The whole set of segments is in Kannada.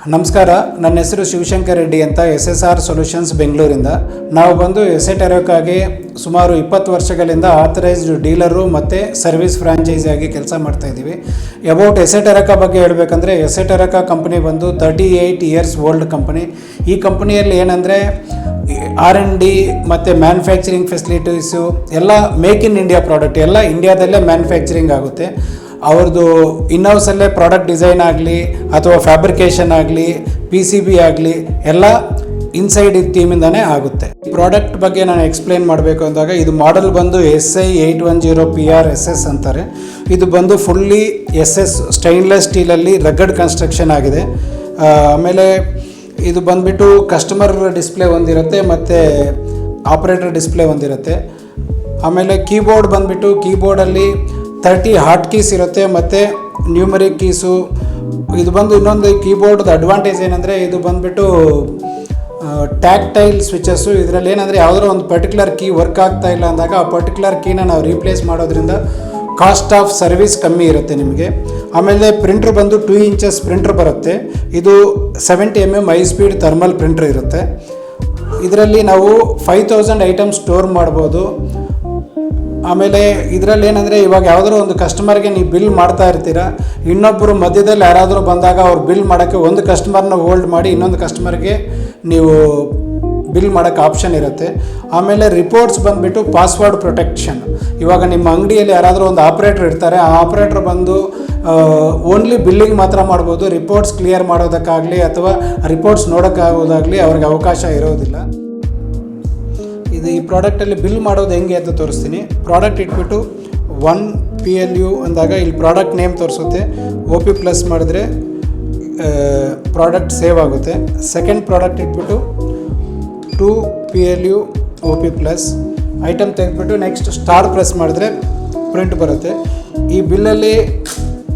ನಮಸ್ಕಾರ, ನನ್ನ ಹೆಸರು ಶಿವಶಂಕರ್ ರೆಡ್ಡಿ ಅಂತ SSR ಸೊಲ್ಯೂಷನ್ಸ್ ಬೆಂಗಳೂರಿಂದ. ನಾವು ಬಂದು ಎಸೆಟ್ ಎರೋಕಾಗಿ ಸುಮಾರು 20 ವರ್ಷಗಳಿಂದ ಆಥರೈಸ್ಡ್ ಡೀಲರು ಮತ್ತು ಸರ್ವಿಸ್ ಫ್ರಾಂಚೈಸಿ ಆಗಿ ಕೆಲಸ ಮಾಡ್ತಾಯಿದ್ದೀವಿ. ಅಬೌಟ್ ಎಸೆಟ್ ಎರೋಕಾ ಬಗ್ಗೆ ಹೇಳಬೇಕಂದ್ರೆ, ಎಸೆಟ್ ಎರೋಕಾ ಕಂಪನಿ ಬಂದು 38 ಇಯರ್ಸ್ ಓಲ್ಡ್ ಕಂಪನಿ. ಈ ಕಂಪನಿಯಲ್ಲಿ ಏನಂದರೆ R&D ಮತ್ತು ಮ್ಯಾನುಫ್ಯಾಕ್ಚರಿಂಗ್ ಫೆಸಿಲಿಟೀಸು ಎಲ್ಲ ಮೇಕ್ ಇನ್ ಇಂಡಿಯಾ ಪ್ರಾಡಕ್ಟ್, ಎಲ್ಲ ಇಂಡಿಯಾದಲ್ಲೇ ಮ್ಯಾನುಫ್ಯಾಕ್ಚರಿಂಗ್ ಆಗುತ್ತೆ. ಅವ್ರದ್ದು ಇನ್ಹೌಸಲ್ಲೇ ಪ್ರಾಡಕ್ಟ್ ಡಿಸೈನ್ ಆಗಲಿ ಅಥವಾ ಫ್ಯಾಬ್ರಿಕೇಷನ್ ಆಗಲಿ PCB ಆಗಲಿ ಎಲ್ಲ ಇನ್ಸೈಡ್ ಟೀಮಿಂದನೇ ಆಗುತ್ತೆ. ಈ ಪ್ರಾಡಕ್ಟ್ ಬಗ್ಗೆ ನಾನು ಎಕ್ಸ್ಪ್ಲೇನ್ ಮಾಡಬೇಕು ಅಂದಾಗ, ಇದು ಮಾಡೆಲ್ ಬಂದು SI 810 PRSS ಅಂತಾರೆ. ಇದು ಬಂದು ಫುಲ್ಲಿ SS ಸ್ಟೈನ್ಲೆಸ್ ಸ್ಟೀಲಲ್ಲಿ ರಗ್ಗಡ್ ಕನ್ಸ್ಟ್ರಕ್ಷನ್ ಆಗಿದೆ. ಆಮೇಲೆ ಇದು ಬಂದುಬಿಟ್ಟು ಕಸ್ಟಮರ್ ಡಿಸ್ಪ್ಲೇ ಒಂದಿರುತ್ತೆ ಮತ್ತು ಆಪ್ರೇಟರ್ ಡಿಸ್ಪ್ಲೇ ಒಂದಿರುತ್ತೆ. ಆಮೇಲೆ ಕೀಬೋರ್ಡ್ ಬಂದುಬಿಟ್ಟು ಕೀಬೋರ್ಡಲ್ಲಿ 30 ಹಾಟ್ ಕೀಸ್ ಇರುತ್ತೆ ಮತ್ತು ನ್ಯೂಮರಿಕ್ ಕೀಸು. ಇದು ಬಂದು ಇನ್ನೊಂದು ಕೀಬೋರ್ಡ್ದು ಅಡ್ವಾಂಟೇಜ್ ಏನಂದರೆ, ಇದು ಬಂದುಬಿಟ್ಟು ಟ್ಯಾಕ್ಟೈಲ್ ಸ್ವಿಚಸ್ಸು. ಇದರಲ್ಲಿ ಏನಂದರೆ ಯಾವುದೋ ಒಂದು ಪರ್ಟಿಕ್ಯುಲರ್ ಕೀ ವರ್ಕ್ ಆಗ್ತಾ ಇಲ್ಲ ಅಂದಾಗ ಆ ಪರ್ಟಿಕ್ಯುಲರ್ ಕೀನ ನಾವು ರೀಪ್ಲೇಸ್ ಮಾಡೋದ್ರಿಂದ ಕಾಸ್ಟ್ ಆಫ್ ಸರ್ವಿಸ್ ಕಮ್ಮಿ ಇರುತ್ತೆ ನಿಮಗೆ. ಆಮೇಲೆ ಪ್ರಿಂಟ್ರ್ ಬಂದು 2 ಇಂಚಸ್ ಪ್ರಿಂಟ್ರ್ ಬರುತ್ತೆ. ಇದು 70 mm ಹೈ ಸ್ಪೀಡ್ ಥರ್ಮಲ್ ಪ್ರಿಂಟ್ರ್ ಇರುತ್ತೆ. ಇದರಲ್ಲಿ ನಾವು 5000 ಐಟಮ್ಸ್ ಸ್ಟೋರ್ ಮಾಡ್ಬೋದು. ಆಮೇಲೆ ಇದರಲ್ಲಿ ಏನಂದರೆ, ಇವಾಗ ಯಾವುದಾದ್ರು ಒಂದು ಕಸ್ಟಮರ್ಗೆ ನೀವು ಬಿಲ್ ಮಾಡ್ತಾ ಇರ್ತೀರ, ಇನ್ನೊಬ್ಬರು ಮಧ್ಯದಲ್ಲಿ ಯಾರಾದರೂ ಬಂದಾಗ ಅವ್ರು ಬಿಲ್ ಮಾಡೋಕ್ಕೆ ಒಂದು ಕಸ್ಟಮರ್ನ ಹೋಲ್ಡ್ ಮಾಡಿ ಇನ್ನೊಂದು ಕಸ್ಟಮರ್ಗೆ ನೀವು ಬಿಲ್ ಮಾಡೋಕ್ಕೆ ಆಪ್ಷನ್ ಇರುತ್ತೆ. ಆಮೇಲೆ ರಿಪೋರ್ಟ್ಸ್ ಬಂದುಬಿಟ್ಟು ಪಾಸ್ವರ್ಡ್ ಪ್ರೊಟೆಕ್ಷನ್. ಇವಾಗ ನಿಮ್ಮ ಅಂಗಡಿಯಲ್ಲಿ ಯಾರಾದರೂ ಒಂದು ಆಪ್ರೇಟರ್ ಇರ್ತಾರೆ, ಆ ಆಪ್ರೇಟರ್ ಬಂದು ಓನ್ಲಿ ಬಿಲ್ಲಿಂಗ್ ಮಾತ್ರ ಮಾಡ್ಬೋದು. ರಿಪೋರ್ಟ್ಸ್ ಕ್ಲಿಯರ್ ಮಾಡೋದಕ್ಕಾಗಲಿ ಅಥವಾ ರಿಪೋರ್ಟ್ಸ್ ನೋಡೋಕ್ಕಾಗೋದಾಗಲಿ ಅವ್ರಿಗೆ ಅವಕಾಶ ಇರೋದಿಲ್ಲ. ಈ ಪ್ರಾಡಕ್ಟಲ್ಲಿ ಬಿಲ್ ಮಾಡೋದು ಹೆಂಗೆ ಅಂತ ತೋರಿಸ್ತೀನಿ. ಪ್ರಾಡಕ್ಟ್ ಇಟ್ಬಿಟ್ಟು 1 PLU ಅಂದಾಗ ಇಲ್ಲಿ ಪ್ರಾಡಕ್ಟ್ ನೇಮ್ ತೋರಿಸುತ್ತೆ. OP ಪ್ಲಸ್ ಮಾಡಿದ್ರೆ ಪ್ರಾಡಕ್ಟ್ ಸೇವ್ ಆಗುತ್ತೆ. ಸೆಕೆಂಡ್ ಪ್ರಾಡಕ್ಟ್ ಇಟ್ಬಿಟ್ಟು 2 PLU OP ಪ್ಲಸ್ ಐಟಮ್ ತೆಗೆದ್ಬಿಟ್ಟು ನೆಕ್ಸ್ಟ್ ಸ್ಟಾರ್ ಪ್ರೆಸ್ ಮಾಡಿದ್ರೆ ಪ್ರಿಂಟ್ ಬರುತ್ತೆ. ಈ ಬಿಲ್ಲಲ್ಲಿ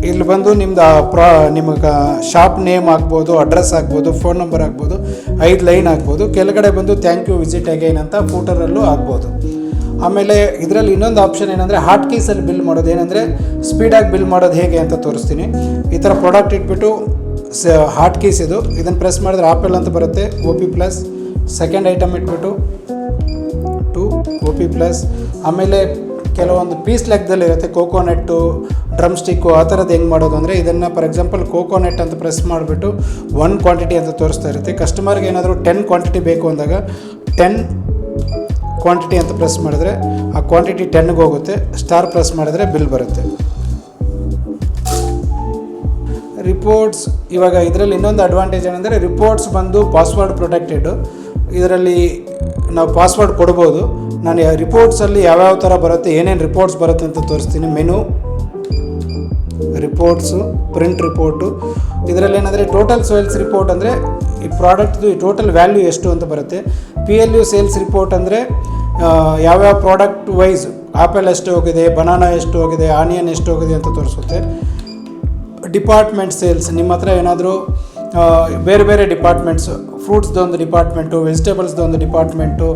ಇಲ್ಲಿ ಬಂದು ನಿಮಗೆ ಶಾಪ್ ನೇಮ್ ಆಗ್ಬೋದು, ಅಡ್ರೆಸ್ ಆಗ್ಬೋದು, ಫೋನ್ ನಂಬರ್ ಆಗ್ಬೋದು, 5 ಲೈನ್ ಆಗ್ಬೋದು. ಕೆಳಗಡೆ ಬಂದು ಥ್ಯಾಂಕ್ ಯು ವಿಸಿಟ್ ಅಗೈನ್ ಅಂತ ಫೂಟರಲ್ಲೂ ಆಗ್ಬೋದು. ಆಮೇಲೆ ಇದರಲ್ಲಿ ಇನ್ನೊಂದು ಆಪ್ಷನ್ ಏನಂದರೆ, ಹಾಟ್ ಕೀಸಲ್ಲಿ ಬಿಲ್ ಮಾಡೋದು. ಏನಂದರೆ ಸ್ಪೀಡಾಗಿ ಬಿಲ್ ಮಾಡೋದು ಹೇಗೆ ಅಂತ ತೋರಿಸ್ತೀನಿ. ಈ ಥರ ಪ್ರಾಡಕ್ಟ್ ಇಟ್ಬಿಟ್ಟು ಹಾಟ್ ಕೀಸ್ ಇದನ್ನು ಪ್ರೆಸ್ ಮಾಡಿದ್ರೆ ಆಪಲ್ ಅಂತ ಬರುತ್ತೆ. OP ಪ್ಲಸ್ ಸೆಕೆಂಡ್ ಐಟಮ್ ಇಟ್ಬಿಟ್ಟು 2 OP ಪ್ಲಸ್. ಆಮೇಲೆ ಕೆಲವೊಂದು ಪೀಸ್ ಲೆಕ್ಕದಲ್ಲಿ ಇರುತ್ತೆ, ಕೋಕೋನಟ್ಟು, ಡ್ರಮ್ ಸ್ಟಿಕ್ಕು, ಆ ಥರದ್ದು ಹೆಂಗೆ ಮಾಡೋದು ಅಂದರೆ, ಇದನ್ನು ಫಾರ್ ಎಕ್ಸಾಂಪಲ್ ಕೋಕೋನಟ್ ಅಂತ ಪ್ರೆಸ್ ಮಾಡಿಬಿಟ್ಟು 1 ಕ್ವಾಂಟಿಟಿ ಅಂತ ತೋರಿಸ್ತಾ ಇರುತ್ತೆ. ಕಸ್ಟಮರ್ಗೆ ಏನಾದರೂ 10 ಕ್ವಾಂಟಿಟಿ ಬೇಕು ಅಂದಾಗ 10 ಕ್ವಾಂಟಿಟಿ ಅಂತ ಪ್ರೆಸ್ ಮಾಡಿದ್ರೆ ಆ ಕ್ವಾಂಟಿಟಿ 10ಗೆ ಹೋಗುತ್ತೆ. ಸ್ಟಾರ್ ಪ್ರೆಸ್ ಮಾಡಿದ್ರೆ ಬಿಲ್ ಬರುತ್ತೆ. ರಿಪೋರ್ಟ್ಸ್, ಇವಾಗ ಇದರಲ್ಲಿ ಇನ್ನೊಂದು ಅಡ್ವಾಂಟೇಜ್ ಏನಂದರೆ, ರಿಪೋರ್ಟ್ಸ್ ಬಂದು ಪಾಸ್ವರ್ಡ್ ಪ್ರೊಟೆಕ್ಟೆಡು. ಇದರಲ್ಲಿ ನಾವು ಪಾಸ್ವರ್ಡ್ ಕೊಡ್ಬೋದು. ನಾನು ರಿಪೋರ್ಟ್ಸಲ್ಲಿ ಯಾವ್ಯಾವ ಥರ ಬರುತ್ತೆ, ಏನೇನು ರಿಪೋರ್ಟ್ಸ್ ಬರುತ್ತೆ ಅಂತ ತೋರಿಸ್ತೀನಿ. Menu, reports, print report. ಇದರಲ್ಲಿ ಏನಂದರೆ ಟೋಟಲ್ ಸೇಲ್ಸ್ ರಿಪೋರ್ಟ್ ಅಂದರೆ ಈ ಪ್ರಾಡಕ್ಟ್ದು ಟೋಟಲ್ ವ್ಯಾಲ್ಯೂ ಎಷ್ಟು ಅಂತ ಬರುತ್ತೆ. PLU ಸೇಲ್ಸ್ ರಿಪೋರ್ಟ್ ಅಂದರೆ ಯಾವ್ಯಾವ ಪ್ರಾಡಕ್ಟ್ ವೈಸ್ ಆಪಲ್ ಎಷ್ಟು ಹೋಗಿದೆ, ಬನಾನಾ ಎಷ್ಟು ಹೋಗಿದೆ, ಆನಿಯನ್ ಎಷ್ಟು ಹೋಗಿದೆ ಅಂತ ತೋರಿಸುತ್ತೆ. ಡಿಪಾರ್ಟ್ಮೆಂಟ್ ಸೇಲ್ಸ್, ನಿಮ್ಮ ಹತ್ರ ಏನಾದರೂ ಬೇರೆ ಬೇರೆ ಡಿಪಾರ್ಟ್ಮೆಂಟ್ಸು, ಫ್ರೂಟ್ಸ್ದೊಂದು ಡಿಪಾರ್ಟ್ಮೆಂಟು, ವೆಜಿಟೇಬಲ್ಸ್ದೊಂದು ಡಿಪಾರ್ಟ್ಮೆಂಟು,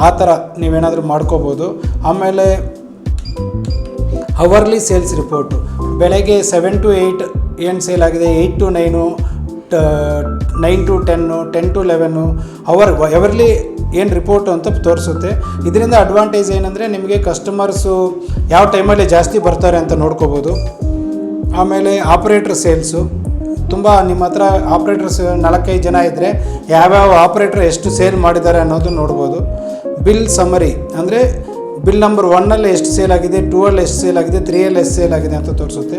ಆ ಥರ ನೀವೇನಾದರೂ ಮಾಡ್ಕೋಬೋದು. ಆಮೇಲೆ ಅವರ್ಲಿ ಸೇಲ್ಸ್ ರಿಪೋರ್ಟು, ಬೆಳಗ್ಗೆ 7 to 8 ಏನು ಸೇಲ್ ಆಗಿದೆ, 8 to 9, 9 to 10, 10 to 11 ಅವರ್ಲಿ ಏನು ರಿಪೋರ್ಟು ಅಂತ ತೋರಿಸುತ್ತೆ. ಇದರಿಂದ ಅಡ್ವಾಂಟೇಜ್ ಏನಂದರೆ, ನಿಮಗೆ ಕಸ್ಟಮರ್ಸು ಯಾವ ಟೈಮಲ್ಲಿ ಜಾಸ್ತಿ ಬರ್ತಾರೆ ಅಂತ ನೋಡ್ಕೋಬೋದು. ಆಮೇಲೆ ಆಪ್ರೇಟ್ರ್ ಸೇಲ್ಸು, ತುಂಬ ನಿಮ್ಮ ಹತ್ರ ಆಪ್ರೇಟರ್ಸ್ 4-5 ಜನ ಇದ್ದರೆ ಯಾವ್ಯಾವ ಆಪ್ರೇಟರ್ ಎಷ್ಟು ಸೇಲ್ ಮಾಡಿದ್ದಾರೆ ಅನ್ನೋದು ನೋಡ್ಬೋದು. ಬಿಲ್ ಸಮರಿ ಅಂದರೆ ಬಿಲ್ ನಂಬರ್ 1ಅಲ್ಲಿ ಎಷ್ಟು ಸೇಲ್ ಆಗಿದೆ, 2ಅಲ್ಲಿ ಎಷ್ಟು ಸೇಲ್ ಆಗಿದೆ, 3ಅಲ್ಲಿ ಎಷ್ಟು ಸೇಲ್ ಆಗಿದೆ ಅಂತ ತೋರಿಸುತ್ತೆ.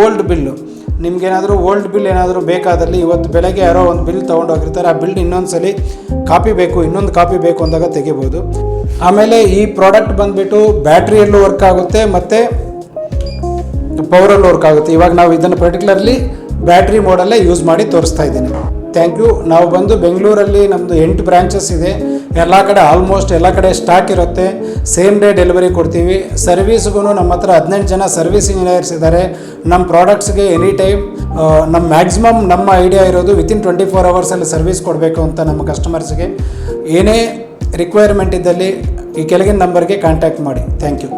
ಓಲ್ಡ್ ಬಿಲ್ಲು, ನಿಮಗೇನಾದರೂ ಓಲ್ಡ್ ಬಿಲ್ ಏನಾದರೂ ಬೇಕಾದಲ್ಲಿ, ಇವತ್ತು ಬೆಳಗ್ಗೆ ಯಾರೋ ಒಂದು ಬಿಲ್ ತೊಗೊಂಡೋಗಿರ್ತಾರೆ, ಆ ಬಿಲ್ ಇನ್ನೊಂದು ಸಲ ಕಾಪಿ ಬೇಕು, ಇನ್ನೊಂದು ಕಾಪಿ ಬೇಕು ಅಂದಾಗ ತೆಗಿಬೋದು. ಆಮೇಲೆ ಈ ಪ್ರಾಡಕ್ಟ್ ಬಂದುಬಿಟ್ಟು ಬ್ಯಾಟ್ರಿಯಲ್ಲೂ ವರ್ಕ್ ಆಗುತ್ತೆ ಮತ್ತು ಪವರಲ್ಲೂ ವರ್ಕ್ ಆಗುತ್ತೆ. ಇವಾಗ ನಾವು ಇದನ್ನು ಪರ್ಟಿಕ್ಯುಲರ್ಲಿ ಬ್ಯಾಟ್ರಿ ಮೋಡಲ್ಲೇ ಯೂಸ್ ಮಾಡಿ ತೋರಿಸ್ತಾ ಇದ್ದೀನಿ. Thank you. ನಾವು ಬಂದು ಬೆಂಗಳೂರಲ್ಲಿ ನಮ್ಮದು 8 ಬ್ರಾಂಚಸ್ ಇದೆ. ಎಲ್ಲ ಕಡೆ ಆಲ್ಮೋಸ್ಟ್ ಎಲ್ಲ ಕಡೆ ಸ್ಟಾಕ್ ಇರುತ್ತೆ. ಸೇಮ್ ಡೇ ಡೆಲಿವರಿ ಕೊಡ್ತೀವಿ. ಸರ್ವಿಸ್ಗೂ ನಮ್ಮ ಹತ್ರ 18 ಜನ ಸರ್ವಿಸ್ ಇಂಜಿನಿಯರ್ಸ್ ಇದ್ದಾರೆ. ನಮ್ಮ ಪ್ರಾಡಕ್ಟ್ಸ್ಗೆ ಎನಿ ಟೈಮ್ ಮ್ಯಾಕ್ಸಿಮಮ್ ನಮ್ಮ ಐಡಿಯಾ ಇರೋದು ವಿತಿನ್ 24 ಅವರ್ಸಲ್ಲಿ ಸರ್ವಿಸ್ ಕೊಡಬೇಕು ಅಂತ ನಮ್ಮ ಕಸ್ಟಮರ್ಸ್ಗೆ. ಏನೇ ರಿಕ್ವೈರ್ಮೆಂಟ್ ಇದ್ದಲ್ಲಿ ಈ ಕೆಳಗಿನ ನಂಬರ್ಗೆ ಕಾಂಟ್ಯಾಕ್ಟ್ ಮಾಡಿ. Thank you.